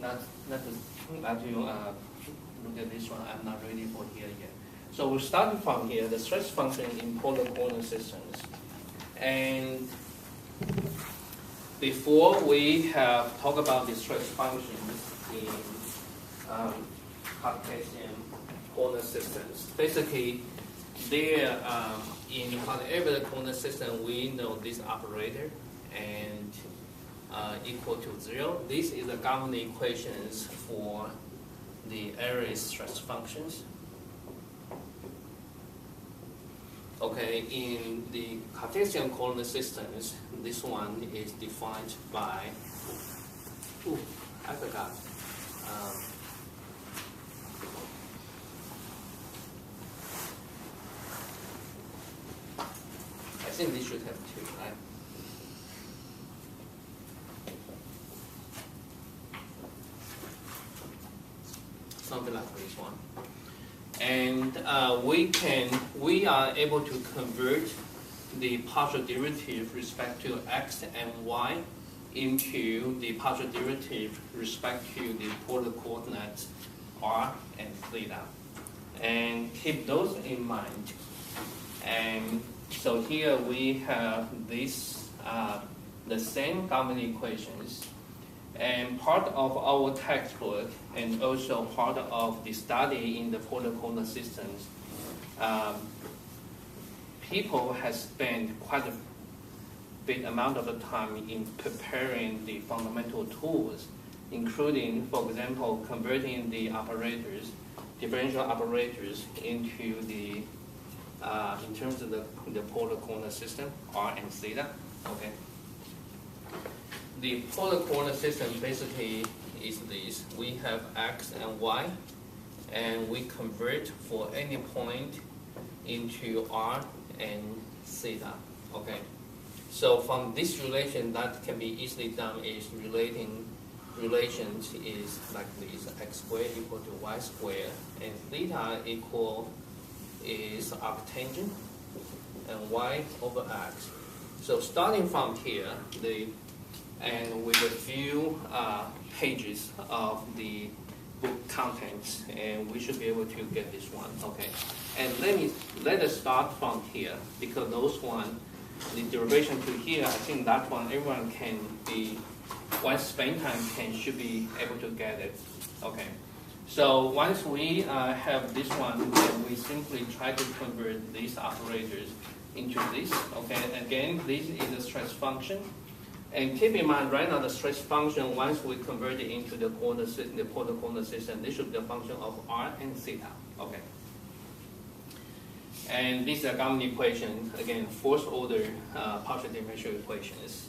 not to look at this one. I'm not ready for here yet. So we're starting from here, the stress function in polar coordinate systems. And before we have talked about the stress functions in Cartesian coordinate systems, basically, there in whatever coordinate system, we know this operator and equal to 0. This is the governing equations for the area stress functions. Okay, in the Cartesian coordinate systems, this one is defined by, I forgot. I think this should have two, right? Something like this one. And we are able to convert the partial derivative respect to x and y into the partial derivative respect to the polar coordinates r and theta, and keep those in mind. And so here we have this the same governing equations. And part of our textbook and also part of the study in the polar coordinate systems, people have spent quite a big amount of the time in preparing the fundamental tools, including, for example, converting the operators, differential operators, into the in terms of the polar coordinate system, r and theta. Okay. The polar coordinate system basically is this. We have x and y, and we convert for any point into r and theta. Okay. So from this relation, that can be easily done is relations is like this: x squared equal to y squared, and theta equal is arctangent and y over x. So starting from here, and with a few pages of the book contents, and we should be able to get this one. Okay, and let us start from here, because those one, the derivation to here, I think that one everyone can be, once spend time should be able to get it. Okay, so once we have this one, then we simply try to convert these operators into this. Okay, again, this is a stress function. And keep in mind, right now the stress function, once we convert it into the polar coordinate system, this should be a function of r and theta. Okay. And this is a governing equation, again, fourth order partial differential equations.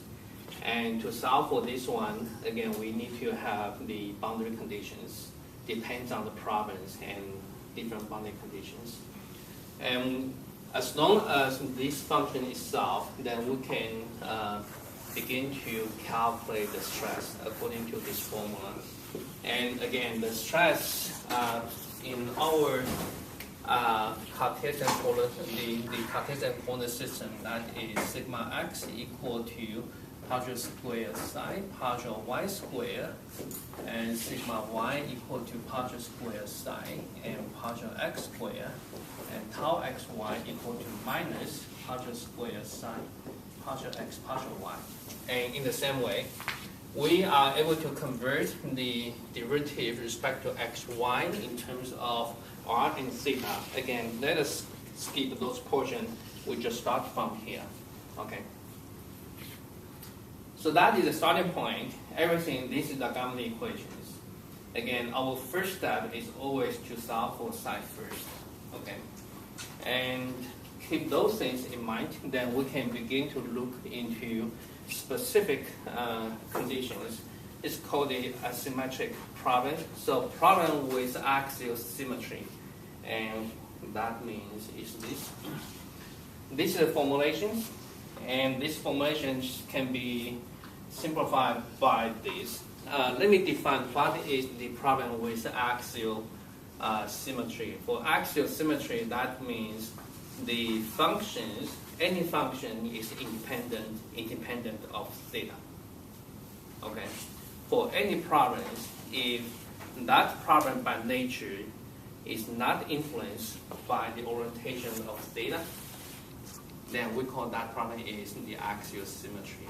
And to solve for this one, again, we need to have the boundary conditions. Depends on the province and different boundary conditions. And as long as this function is solved, then we can begin to calculate the stress according to this formula. And again, the stress in our Cartesian coordinate system, that is sigma x equal to partial square psi, partial y square, and sigma y equal to partial square psi and partial x square, and tau xy equal to minus partial square psi, partial x, partial y. And in the same way, we are able to convert the derivative with respect to xy in terms of r and theta. Again, let us skip those portions. We just start from here. Okay. So that is the starting point. Everything, this is the governing equations. Again, our first step is always to solve for psi first. Okay. And keep those things in mind, then we can begin to look into specific conditions. It's called the asymmetric problem. So problem with axial symmetry, and that means is this. This is a formulation, and this formulation can be simplified by this. Let me define what is the problem with axial symmetry. For axial symmetry, that means the functions, any function is independent of theta. Okay. For any province, if that problem by nature is not influenced by the orientation of theta, then we call that problem is the axial symmetry.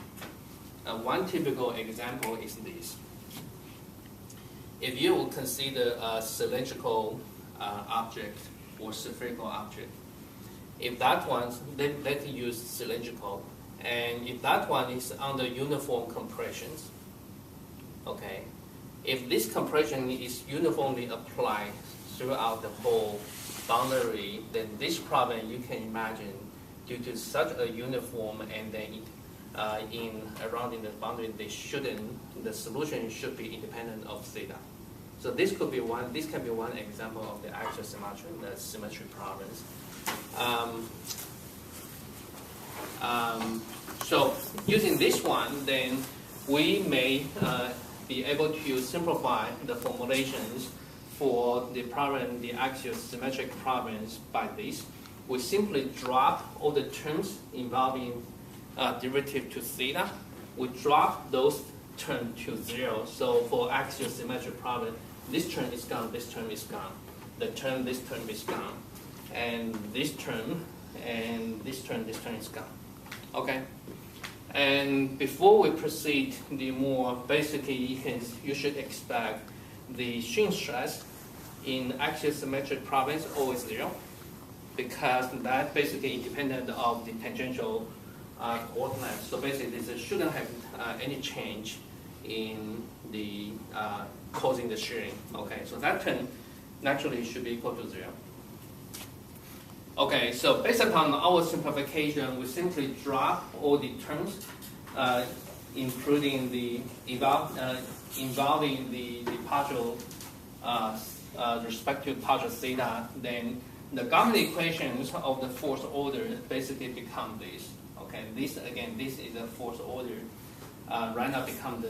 One typical example is this. If you would consider a cylindrical object or spherical object, if that one, let's use cylindrical, and if that one is under uniform compressions, okay, if this compression is uniformly applied throughout the whole boundary, then this problem you can imagine due to such a uniform and then around in the boundary, the solution should be independent of theta. So this can be one example of the axial symmetry, the symmetry problems. So using this one, then we may be able to simplify the formulations for the problem, the axial symmetric problems by this. We simply drop all the terms involving derivative to theta. We drop those terms to 0. So for axial symmetric problem, this term is gone, this term is gone. This term is gone. And this term, and this term is gone. Okay? And before we proceed, the more basically you should expect the strain stress in axial symmetric problems always 0, because that basically independent of the tangential coordinates. So basically this shouldn't have any change in the causing the shearing. Okay, so that term naturally should be equal to 0. Okay, so based upon our simplification, we simply drop all the terms, including the involving the partial respective partial theta. Then the Gaumont equations of the fourth order basically become this. Okay, this is a fourth order. Right now become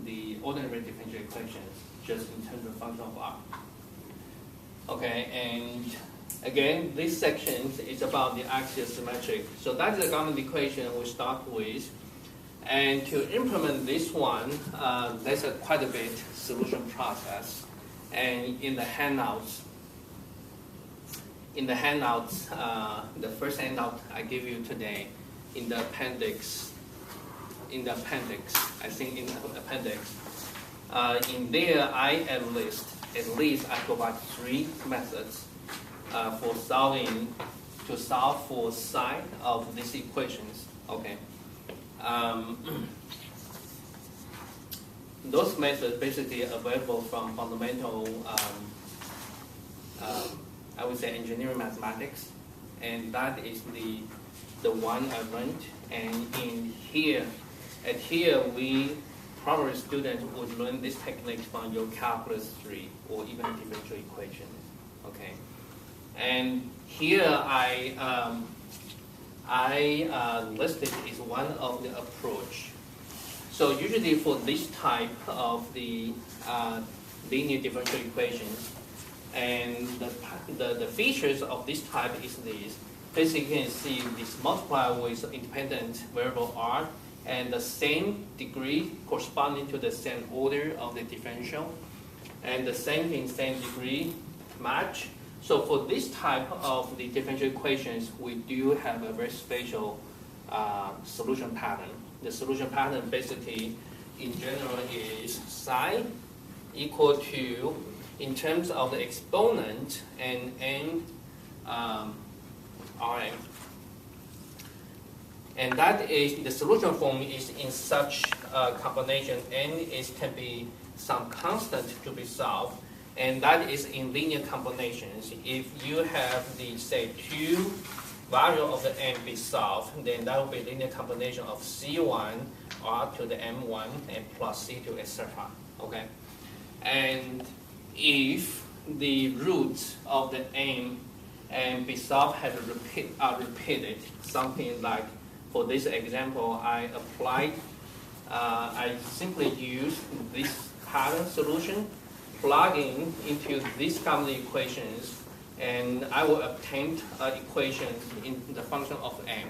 the ordinary differential equations just in terms of function of r. Okay, and again, this section is about the axial symmetric. So that's the Gaumont equation we start with. And to implement this one, there's quite a bit solution process. And in the handouts, the first handout I give you today, in the appendix, in there I at least I provide 3 methods to solve for psi of these equations. Okay. Those methods basically available from fundamental, I would say, engineering mathematics, and that is the one I learned. And here, we primary students would learn this technique from your calculus 3 or even differential equations. Okay, and here I listed is one of the approach. So usually for this type of the linear differential equations, and the features of this type is this. Basically, you can see this multiplier with independent variable r, and the same degree corresponding to the same order of the differential, and the same degree match. So for this type of the differential equations, we do have a very special solution pattern. The solution pattern basically, in general, is psi equal to, in terms of the exponent, and n Rm. And that is, the solution form is in such a combination, n can be some constant to be solved, and that is in linear combinations. If you have the, say, 2 value of the n be solved, then that will be linear combination of C1 r to the m1 and plus C2, etc. Okay, and if the roots of the n and be solved are repeated, something like, for this example, I simply use this pattern solution, plugging into these Gaumont equations, and I will obtain an equation in the function of m.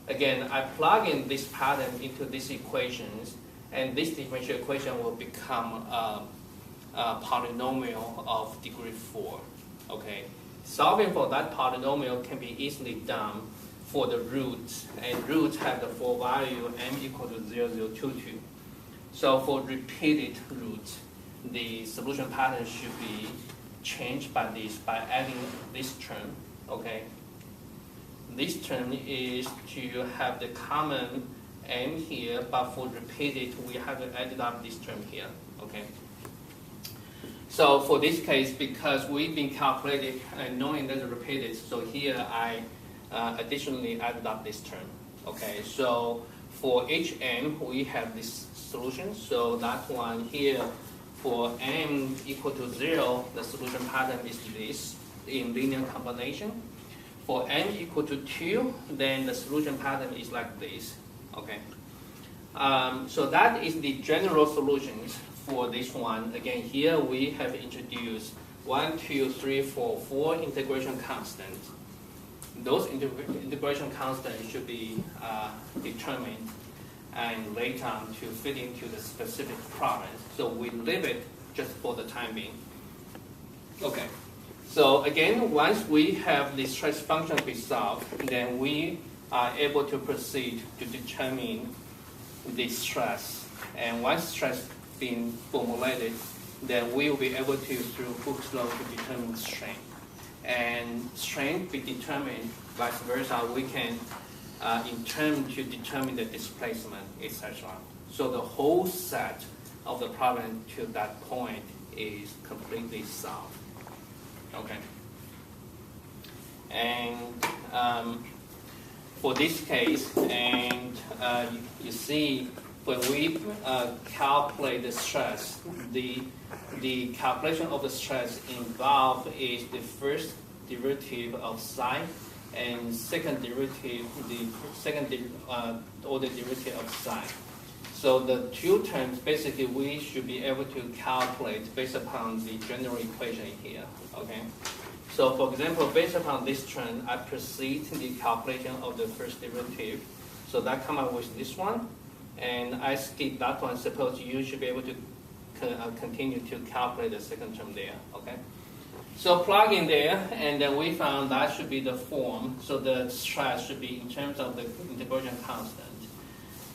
Again, I plug in this pattern into these equations, and this differential equation will become a polynomial of degree 4. Okay, solving for that polynomial can be easily done for the roots, and roots have the 4 value m equal to 0.0022. So for repeated roots, the solution pattern should be changed by adding this term. Okay, this term is to have the common m here, but for repeated, we have to add up this term here. Okay. So for this case, because we've been calculating and knowing that it's repeated, so here I additionally added up this term. Okay, so for each m, we have this solution. So that one here, for m equal to 0, the solution pattern is this in linear combination. For m equal to 2, then the solution pattern is like this. Okay, so that is the general solutions for this one. Again, here we have introduced 1, 2, 3, 4, 4 integration constants. Those integration constants should be determined and later on to fit into the specific problem. So we leave it just for the time being. Okay. So again, once we have the stress function resolved, then we are able to proceed to determine the stress. And once stress being formulated, then we will be able to, through Hooke's law, to determine strength. And strength be determined, vice versa, we can in turn to determine the displacement, etc. So the whole set of the problem to that point is completely solved. Okay. And for this case, and you see when we calculate the stress, the calculation of the stress involved is the first derivative of psi and second derivative, the second order derivative of psi. So the two terms, basically, we should be able to calculate based upon the general equation here. Okay. So for example, based upon this term, I proceed the calculation of the first derivative. So that come up with this one, and I skip that one. Suppose you should be able to continue to calculate the second term there. Okay. So plug in there, and then we found that should be the form. So the stress should be in terms of the integration constant.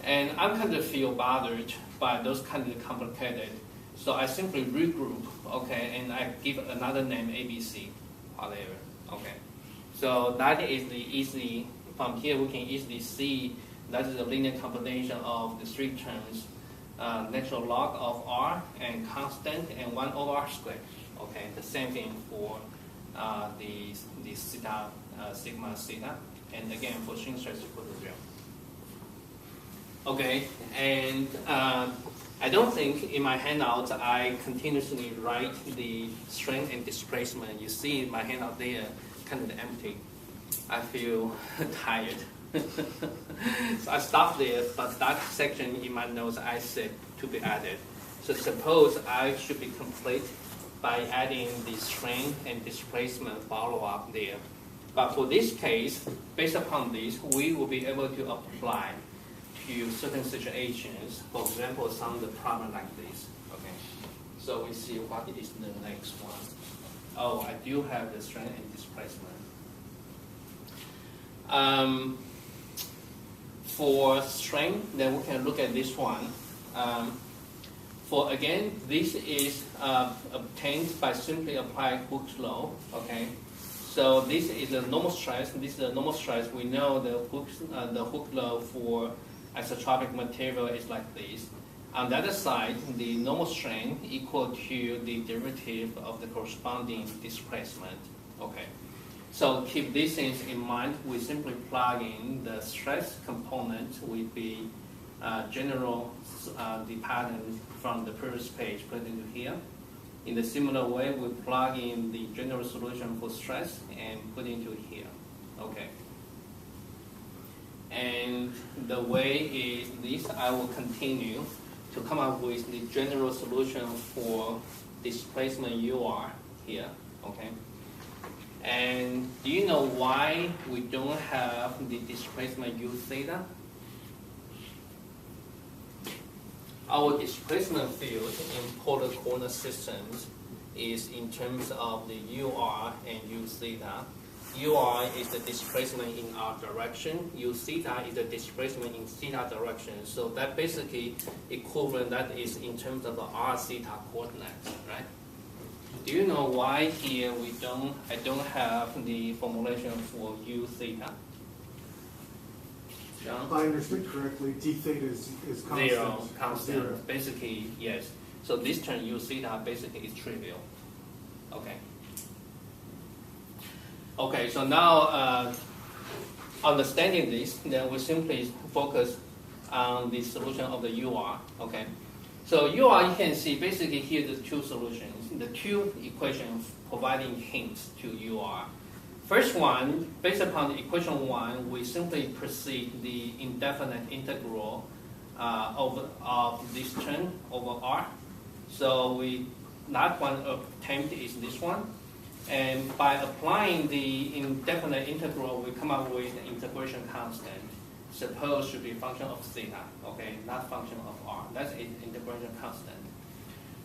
And I'm kind of feel bothered by those kind of complicated. So I simply regroup, okay, and I give another name, ABC, whatever, okay. So that is the easy, from here we can easily see that is a linear combination of the three terms, natural log of R and constant and 1 over R squared. Okay, the same thing for the theta, sigma theta, and again for string stress equal to 0. Okay, and I don't think in my handout I continuously write the strength and displacement. You see in my handout there, kind of empty. I feel tired. So I stopped there, but that section in my notes I said to be added. So suppose I should be complete by adding the strength and displacement follow-up there. But for this case, based upon this, we will be able to apply to certain situations. For example, some of the problem like this. Okay, so we see what is the next one. Oh, I do have the strength and displacement. For strength, then we can look at this one. For again, this is obtained by simply applying Hooke's law. Okay, so this is a normal stress. This is a normal stress. We know the Hooke's law for isotropic material is like this. On the other side, the normal strength equal to the derivative of the corresponding displacement. Okay, so keep these things in mind. We simply plug in the stress component with the general the pattern from the previous page put into here. In the similar way, we plug in the general solution for stress and put into here. Okay. And the way is this, I will continue to come up with the general solution for displacement UR here, okay? And do you know why we don't have the displacement U theta? our displacement field in polar coordinate systems is in terms of the UR and U theta. UR is the displacement in R direction. U theta is the displacement in theta direction. So that basically equivalent, that is in terms of the R theta coordinates, right? Do you know why here I don't have the formulation for U theta? John? If I understood correctly, D theta is constant. Zero, constant. Zero. Basically, yes. So this term U theta basically is trivial. Okay. Okay, so now understanding this, then we simply focus on the solution of the UR. Okay. So UR, you can see basically here the two solutions, the two equations providing hints to UR. First one, based upon the equation 1, we simply proceed the indefinite integral of this term over R. So that one attempt is this one. And by applying the indefinite integral, we come up with an integration constant, supposed to be function of theta, okay, not function of R. That's an integration constant.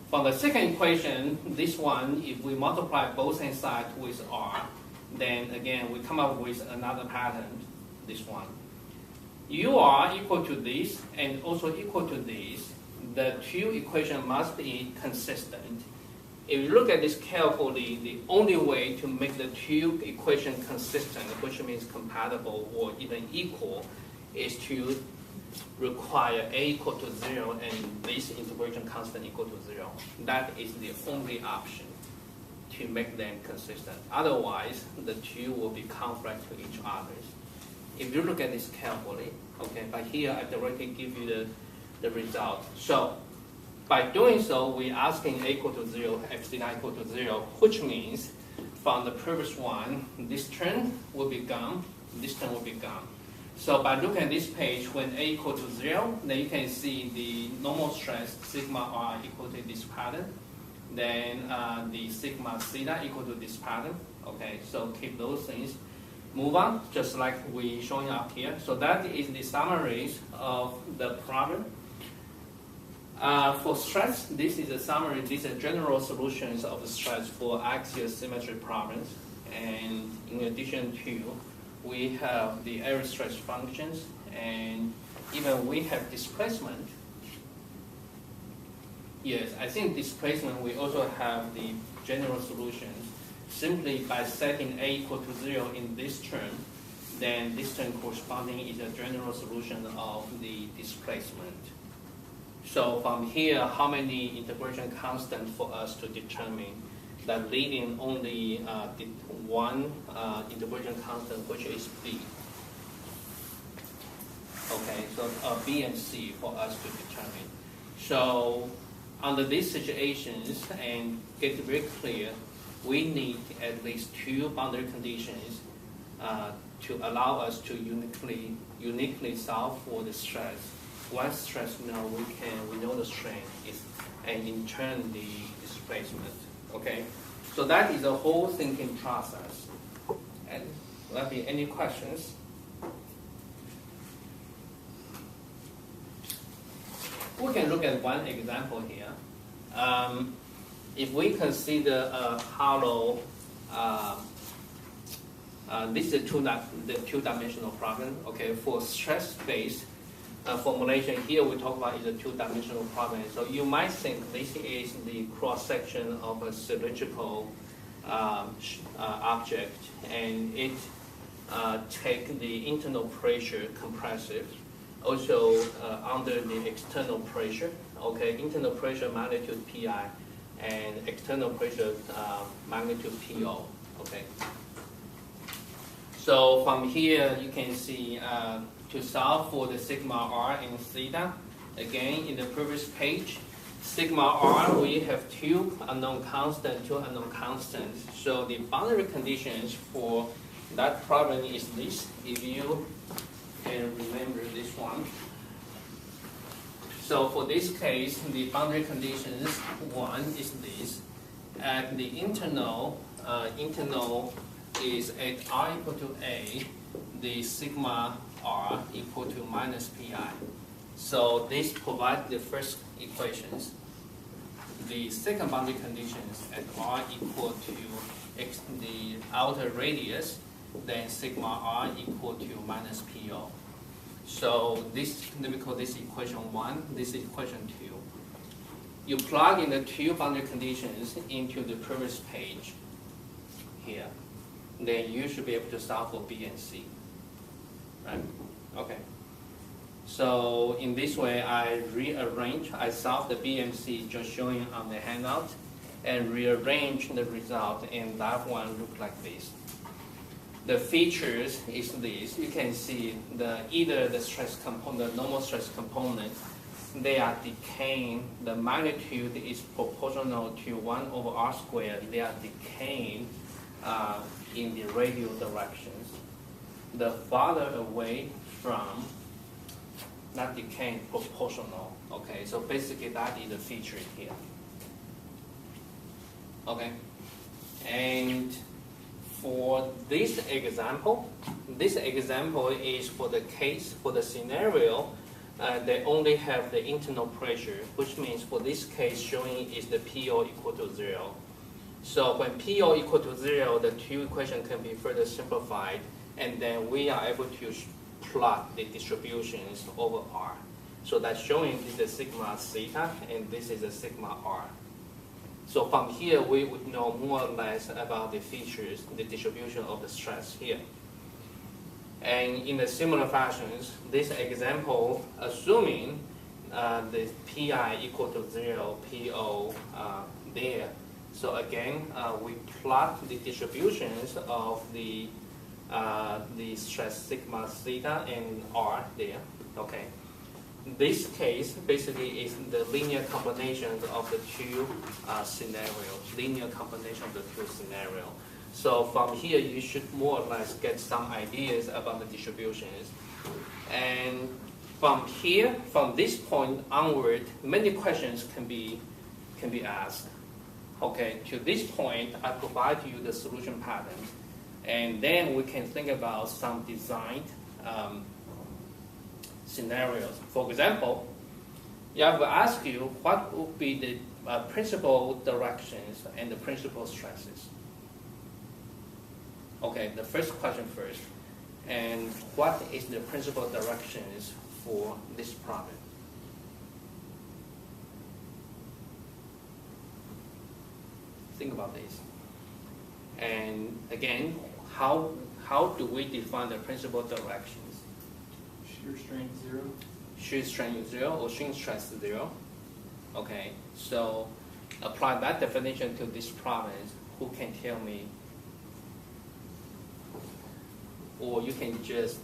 For the second equation, this one, if we multiply both sides with R, then again, we come up with another pattern, this one. UR equal to this and also equal to this. The two equations must be consistent. If you look at this carefully, the only way to make the two equations consistent, which means compatible or even equal, is to require A equal to 0 and this integration constant equal to 0. That is the only option to make them consistent. Otherwise, the two will be conflict to each other. If you look at this carefully, okay, but here I directly give you the result. So by doing so, we're asking A equal to 0, epsilon equal to 0, which means from the previous one, this term will be gone, this term will be gone. So by looking at this page, when A equal to 0, then you can see the normal stress sigma R equal to this pattern. Then the sigma theta equal to this pattern. Okay, so keep those things. Move on, just like we showing up here. So that is the summaries of the problem. For stress, this is a summary. These are general solutions of the stress for axial symmetry problems. And in addition to, we have the area stress functions, and even we have displacement. Yes, I think displacement, we also have the general solutions. Simply by setting A equal to 0 in this term, then this term corresponding is a general solution of the displacement. So from here, how many integration constants for us to determine that leading only one integration constant, which is B. Okay, so B and C for us to determine. So under these situations, and get very clear, we need at least two boundary conditions to allow us to uniquely solve for the stress. Once stress, we know the strain is, and in turn the displacement. Okay, so that is the whole thinking process. And will there be any questions? We can look at one example here. If we consider a hollow, this is the two-dimensional problem. Okay, for stress-based formulation here, we talk about is a two-dimensional problem. So you might think this is the cross-section of a cylindrical object, and it take the internal pressure compressive, also under the external pressure. Okay, internal pressure magnitude pi, and external pressure magnitude PO. Okay. So from here you can see to solve for the sigma r and theta, again in the previous page, sigma r we have two unknown constants. So the boundary conditions for that problem is this, if you can remember this one. So for this case, the boundary conditions, one is this. At the internal is at r equal to a, the sigma r equal to minus pi. So this provides the first equations. The second boundary conditions at r equal to x, the outer radius, then sigma r equal to minus PO. So this, let me call this equation 1, this is equation 2. You plug in the two boundary conditions into the previous page here. Then you should be able to solve for B and C. Right? Okay. So in this way, I solve the B and C just showing on the handout, and rearrange the result, and that one looks like this. The features is this. You can see either the stress component, the normal stress component, they are decaying. The magnitude is proportional to 1 over r squared. They are decaying in the radial directions. The farther away from, not decaying, proportional. Okay, so basically that is the feature here. Okay, and for this example is for the case, for the scenario, they only have the internal pressure, which means for this case showing is the PO equal to 0. So when PO equal to 0, the two equations can be further simplified, and then we are able to plot the distributions over R. So that's showing this is sigma theta, and this is a sigma R. So from here, we would know more or less about the features, the distribution of the stress here. And in a similar fashions, this example, assuming the PI equal to 0, PO there. So again, we plot the distributions of the stress sigma theta and R there. Okay. This case basically is the linear combination of the two scenarios, linear combination of the two scenarios. So from here, you should more or less get some ideas about the distributions. And from here, from this point onward, many questions can be asked. Okay, to this point, I provide you the solution pattern. And then we can think about some design scenarios. For example, I will ask you what would be the principal directions and the principal stresses. Okay, the first question first. And what is the principal directions for this problem? Think about this. And again, how do we define the principal directions? Shear strength 0. Shear strength 0 or shear stress 0. Okay, so apply that definition to this problem. Who can tell me? Or you can just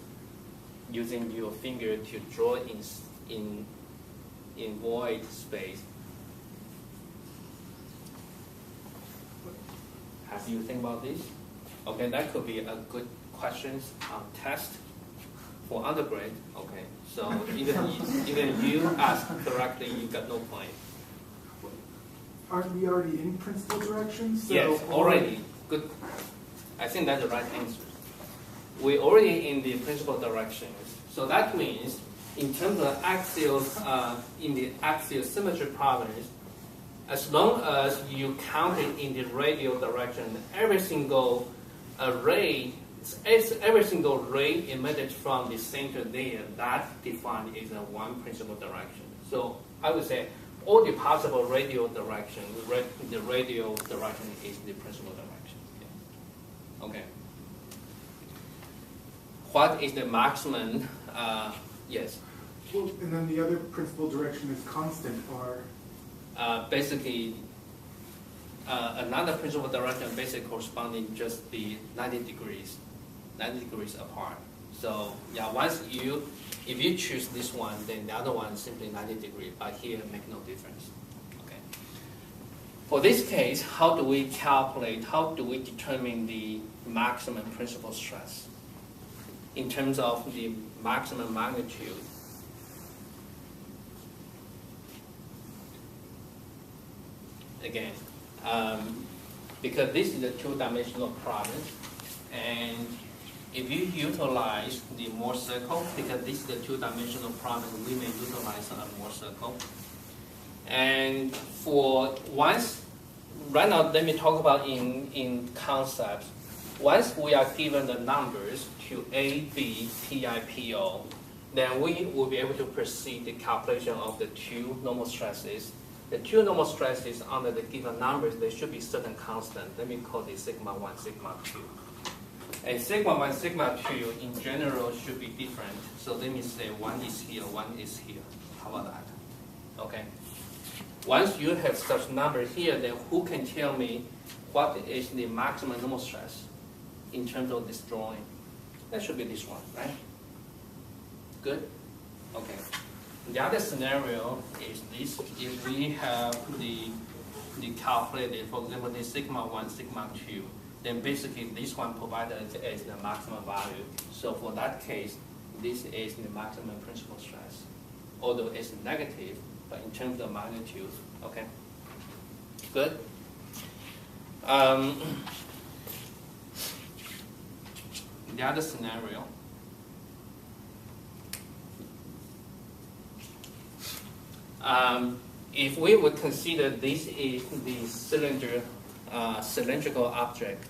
using your finger to draw in void space. Have you think about this? Okay, that could be a good question test for undergrad. Okay, so even you ask correctly, you got no point. Aren't we already in principal directions? So yes, already. Good. I think that's the right answer. We're already in the principal directions. So that means in terms of axial, in the axial symmetry problems, as long as you count it in the radial direction, every single ray emitted from the center there, that defined is a one principal direction. So I would say all the possible radial direction, the radial direction is the principal direction. Yeah. Okay. What is the maximum? Yes. Well, and then the other principal direction is constant, or? Basically, another principal direction basically corresponding just the 90 degrees apart. So yeah, if you choose this one, then the other one is simply 90 degrees, but here make no difference. Okay. For this case, how do we determine the maximum principal stress in terms of the maximum magnitude? Again, because this is a two-dimensional problem, and if you utilize the Moore circle, because this is the two-dimensional problem, we may utilize a Moore circle. And for once, right now, let me talk about in concepts. Once we are given the numbers to A, B, Pi, Po, then we will be able to proceed the calculation of the two normal stresses. The two normal stresses under the given numbers, there should be certain constant. Let me call this sigma 1, sigma 2. And sigma 1, sigma 2 in general should be different. So let me say 1 is here, 1 is here. How about that? Okay. Once you have such number here, then who can tell me what is the maximum normal stress in terms of this drawing? That should be this one, right? Good? Okay. The other scenario is this. If we have the calculated, for example, the sigma 1, sigma 2, then basically this one provided as the maximum value. So for that case, this is the maximum principal stress. Although it's negative, but in terms of magnitude, okay? Good? The other scenario, if we would consider this is the cylindrical object,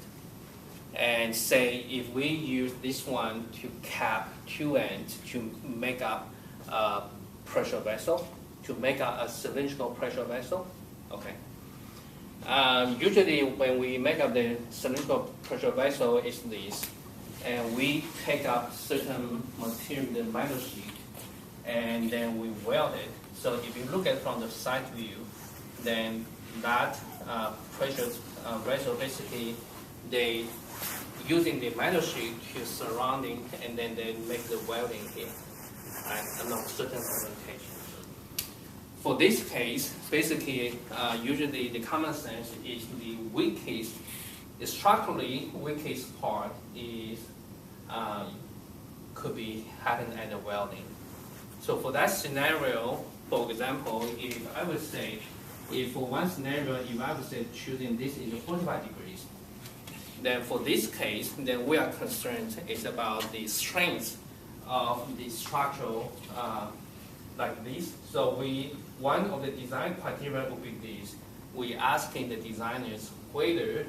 and say if we use this one to cap two ends to make up a pressure vessel, to make up a cylindrical pressure vessel, okay. Usually when we make up the cylindrical pressure vessel, it's this, and we take up certain material, the metal sheet, and then we weld it. So if you look at it from the side view, then that pressure vessel, basically, they using the metal sheet to surrounding, and then they make the welding here, right, along certain orientation. For this case, basically, usually the common sense is the weakest, the structurally weakest part is could be happening at the welding. So for that scenario, for example, if I would say, if for one scenario, if I would say choosing this is 45 degrees, then for this case, then we are concerned is about the strength of the structural like this. So one of the design criteria would be this. We asking the designers whether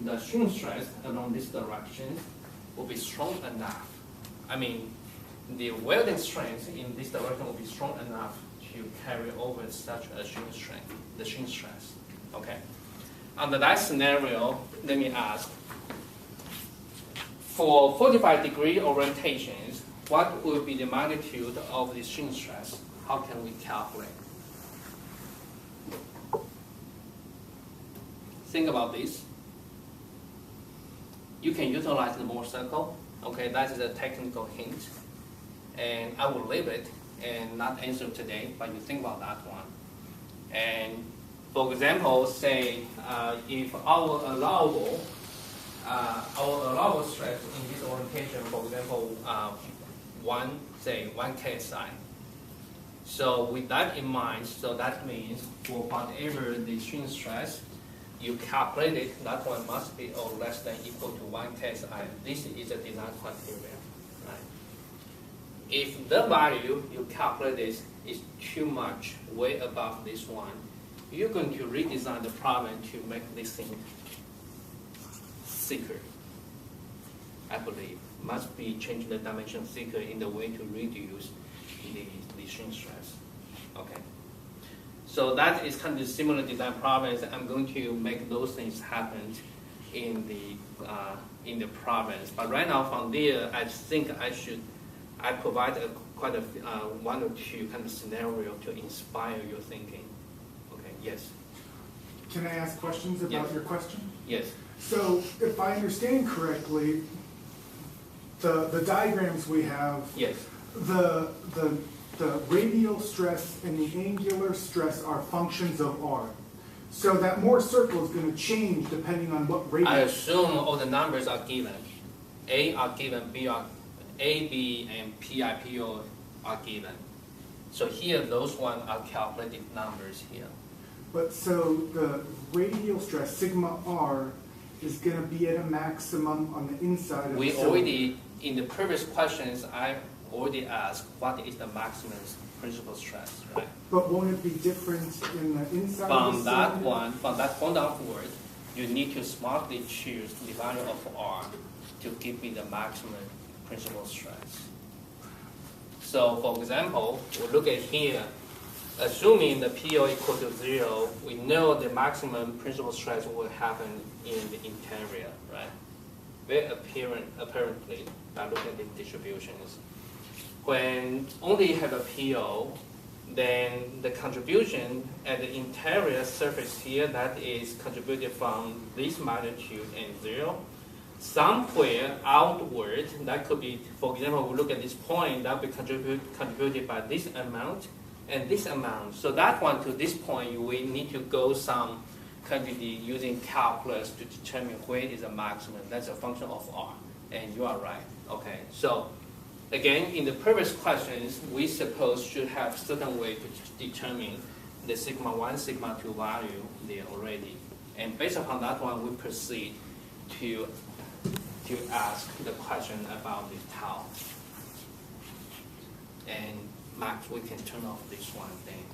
the shear stress along this direction will be strong enough. I mean, the welding strength in this direction will be strong enough to carry over such a shear strength, the shear stress. Okay. Under that scenario, let me ask, for 45-degree orientations, what would be the magnitude of the shear stress? How can we calculate? Think about this. You can utilize the Moore circle. Okay, that is a technical hint. And I will leave it and not answer today, but you think about that one. And for example, say if our allowable stress in this orientation, for example, 1 KSI. So with that in mind, so that means for whatever the shear stress you calculated, that one must be or less than equal to 1 KSI. This is a design criteria. Right? If the value you calculated is too much, way above this one, you're going to redesign the problem to make this thing thicker. I believe must be changing the dimension thicker in the way to reduce the shear stress. Okay. So that is kind of similar design problems. I'm going to make those things happen in the problems. But right now from there, I think I provide quite a one or two kind of scenario to inspire your thinking. Okay. Yes. Can I ask questions about your question? Yes. So if I understand correctly, the diagrams we have, yes, the radial stress and the angular stress are functions of R. So that Moore circle is going to change depending on what radius. I assume all the numbers are given. A are given, B, and Pi, PO are given. So here, those ones are calculated numbers here. But so the radial stress, sigma R, is going to be at a maximum on the inside of We the cylinder. already, in the previous questions, I already asked what is the maximum principal stress, right? But won't it be different in the inside of From the that cylinder? one, from that point onward, you need to smartly choose the value of R to give me the maximum principal stress. So for example, we look at here, assuming the PO equal to 0, we know the maximum principal stress will happen in the interior, right? Very apparently, by looking at the distributions. When only have a PO, then the contribution at the interior surface here, that is contributed from this magnitude and 0. Somewhere outward, that could be, for example, we look at this point, that will be contributed by this amount and this amount. So that one to this point, you will need to go some quantity using calculus to determine where is the maximum. That's a function of R, and you are right. Okay, so again, in the previous questions, we suppose should have certain way to determine the sigma 1, sigma 2 value there already. And based upon that one, we proceed to ask the question about the tau. And Max, we can turn off this one thing.